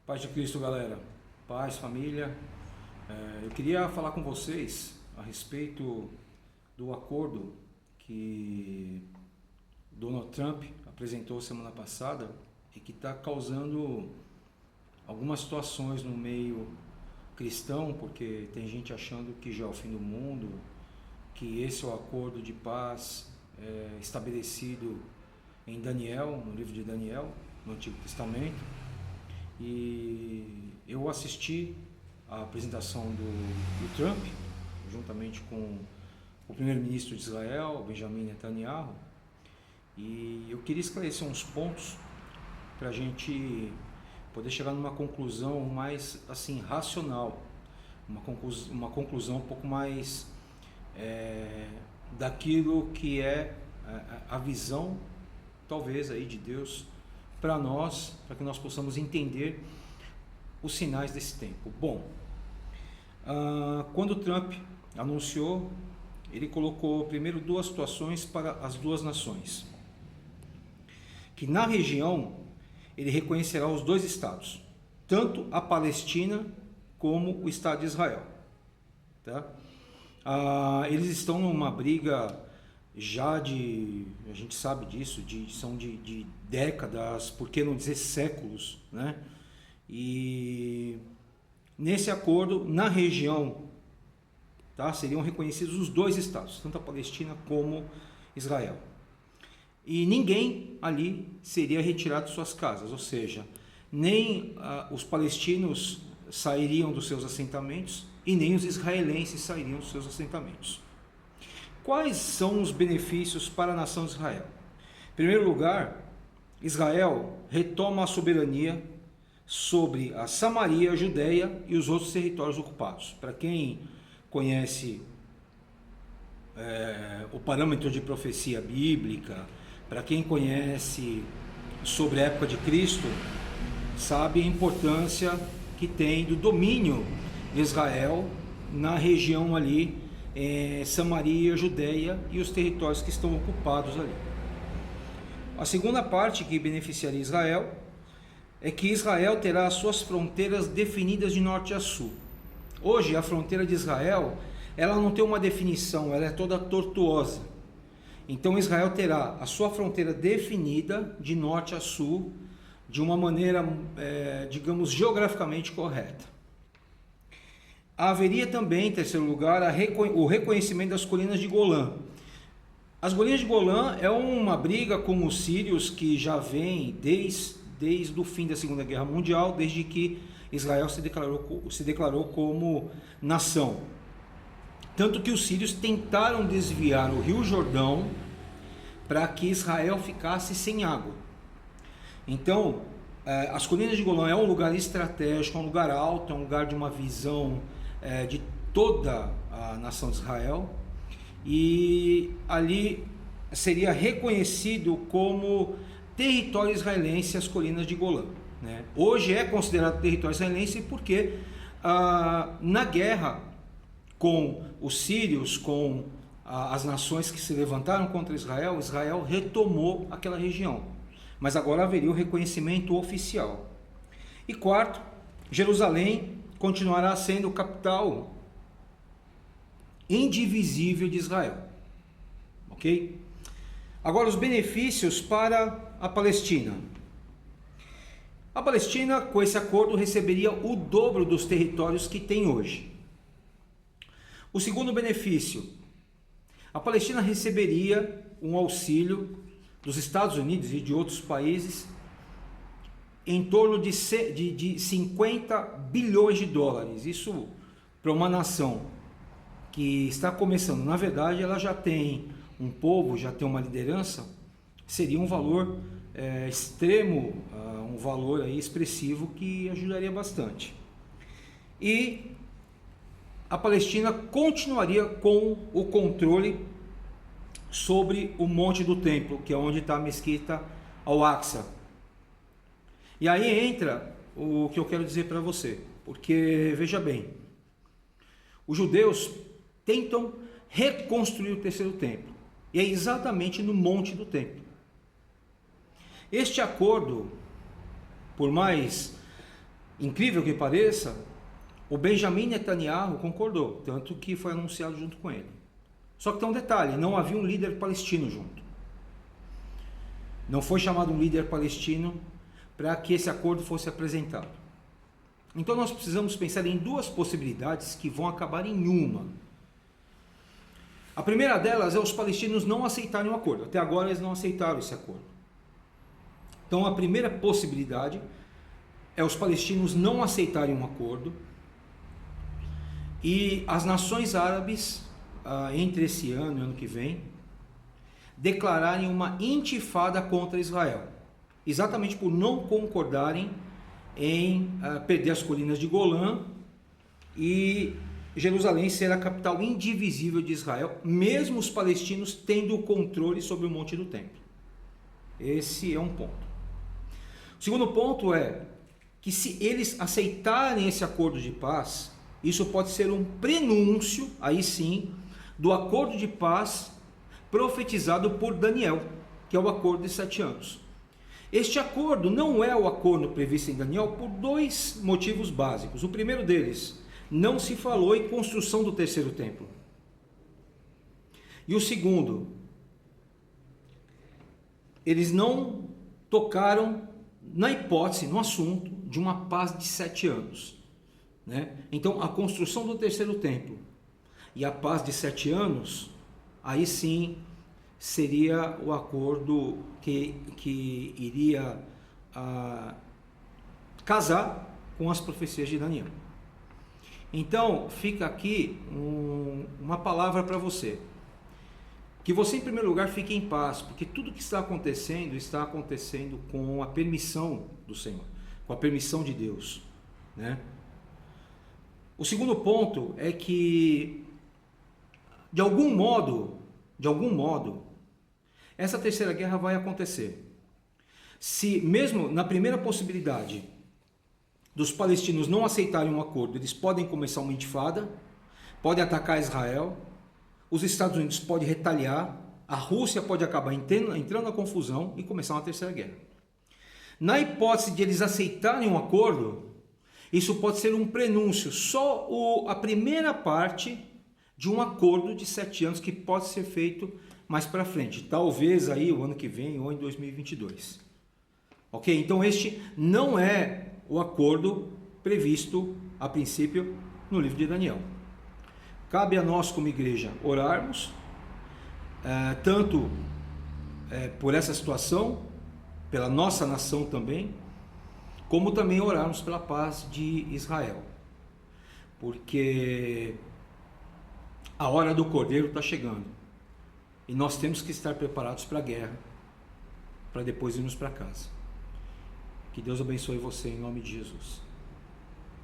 Paz de Cristo, galera. Paz, família. Eu queria falar com vocês a respeito do acordo que Donald Trump apresentou semana passada e que está causando algumas situações no meio cristão, porque tem gente achando que já é o fim do mundo, que esse é o acordo de paz estabelecido em Daniel, no livro de Daniel, no Antigo Testamento. E eu assisti a apresentação do Trump, juntamente com o primeiro-ministro de Israel, Benjamin Netanyahu, e eu queria esclarecer uns pontos para a gente poder chegar numa conclusão mais assim racional, uma conclusão um pouco mais daquilo que é a visão, talvez, aí de Deus para nós, para que nós possamos entender os sinais desse tempo. Bom, quando Trump anunciou, ele colocou primeiro duas situações para as duas nações, que na região ele reconhecerá os dois estados, tanto a Palestina como o Estado de Israel. Tá? Eles estão numa briga já a gente sabe disso, são de décadas, por que não dizer séculos, né? E nesse acordo, na região, tá, seriam reconhecidos os dois estados, tanto a Palestina como Israel. E ninguém ali seria retirado de suas casas, ou seja, nem os palestinos sairiam dos seus assentamentos e nem os israelenses sairiam dos seus assentamentos. Quais são os benefícios para a nação de Israel? Em primeiro lugar, Israel retoma a soberania sobre a Samaria, a Judeia e os outros territórios ocupados. Para quem conhece o parâmetro de profecia bíblica, para quem conhece sobre a época de Cristo, sabe a importância que tem do domínio de Israel na região ali, Samaria, Judeia e os territórios que estão ocupados ali. A segunda parte que beneficiaria Israel é que Israel terá as suas fronteiras definidas de norte a sul. Hoje a fronteira de Israel, ela não tem uma definição, ela é toda tortuosa. Então Israel terá a sua fronteira definida de norte a sul de uma maneira, digamos, geograficamente correta. Haveria também, em terceiro lugar, o reconhecimento das colinas de Golã. As colinas de Golã é uma briga com os sírios que já vem desde o fim da Segunda Guerra Mundial, desde que Israel se declarou como nação. Tanto que os sírios tentaram desviar o Rio Jordão para que Israel ficasse sem água. Então, as colinas de Golã é um lugar estratégico, é um lugar alto, é um lugar de uma visão de toda a nação de Israel, e ali seria reconhecido como território israelense as colinas de Golã, né? Hoje é considerado território israelense porque na guerra com os sírios, com as nações que se levantaram contra Israel, Israel retomou aquela região, mas agora haveria o reconhecimento oficial. E quarto, Jerusalém continuará sendo capital indivisível de Israel. Ok? Agora, os benefícios para a Palestina. A Palestina, com esse acordo, receberia o dobro dos territórios que tem hoje. O segundo benefício, a Palestina receberia um auxílio dos Estados Unidos e de outros países em torno de 50 bilhões de dólares. Isso, para uma nação que está começando, na verdade ela já tem um povo, já tem uma liderança, seria um valor extremo, um valor aí expressivo que ajudaria bastante. E a Palestina continuaria com o controle sobre o Monte do Templo, que é onde está a mesquita Al-Aqsa. E aí entra o que eu quero dizer para você, porque veja bem, os judeus tentam reconstruir o terceiro templo, e é exatamente no Monte do Templo. Este acordo, por mais incrível que pareça, o Benjamin Netanyahu concordou, tanto que foi anunciado junto com ele. Só que tem um detalhe, não havia um líder palestino junto. Não foi chamado um líder palestino para que esse acordo fosse apresentado. Então nós precisamos pensar em duas possibilidades que vão acabar em uma. A primeira delas é os palestinos não aceitarem o acordo. Até agora eles não aceitaram esse acordo. Então a primeira possibilidade é os palestinos não aceitarem um acordo e as nações árabes, entre esse ano e ano que vem, declararem uma intifada contra Israel, exatamente por não concordarem em perder as colinas de Golã e Jerusalém ser a capital indivisível de Israel, mesmo os palestinos tendo o controle sobre o Monte do Templo. Esse é um ponto. O segundo ponto é que se eles aceitarem esse acordo de paz, isso pode ser um prenúncio, aí sim, do acordo de paz profetizado por Daniel, que é o acordo de 7 anos. Este acordo não é o acordo previsto em Daniel por dois motivos básicos. O primeiro deles, não se falou em construção do terceiro templo. E o segundo, eles não tocaram na hipótese, no assunto de uma paz de 7 anos. Né? Então, a construção do terceiro templo e a paz de 7 anos, aí sim seria o acordo que iria casar com as profecias de Daniel. Então, fica aqui uma palavra para você. Que você, em primeiro lugar, fique em paz, porque tudo que está acontecendo com a permissão do Senhor, com a permissão de Deus, né? O segundo ponto é que, de algum modo, essa terceira guerra vai acontecer. Se mesmo na primeira possibilidade dos palestinos não aceitarem um acordo, eles podem começar uma intifada, podem atacar Israel, os Estados Unidos podem retaliar, a Rússia pode acabar entrando na confusão e começar uma terceira guerra. Na hipótese de eles aceitarem um acordo, isso pode ser um prenúncio, só a primeira parte de um acordo de 7 anos que pode ser feito mais para frente, talvez aí o ano que vem ou em 2022. Ok? Então este não é o acordo previsto a princípio no livro de Daniel. Cabe a nós como igreja orarmos, tanto por essa situação, pela nossa nação também, como também orarmos pela paz de Israel, porque a hora do Cordeiro está chegando e nós temos que estar preparados para a guerra, para depois irmos para casa. Que Deus abençoe você em nome de Jesus.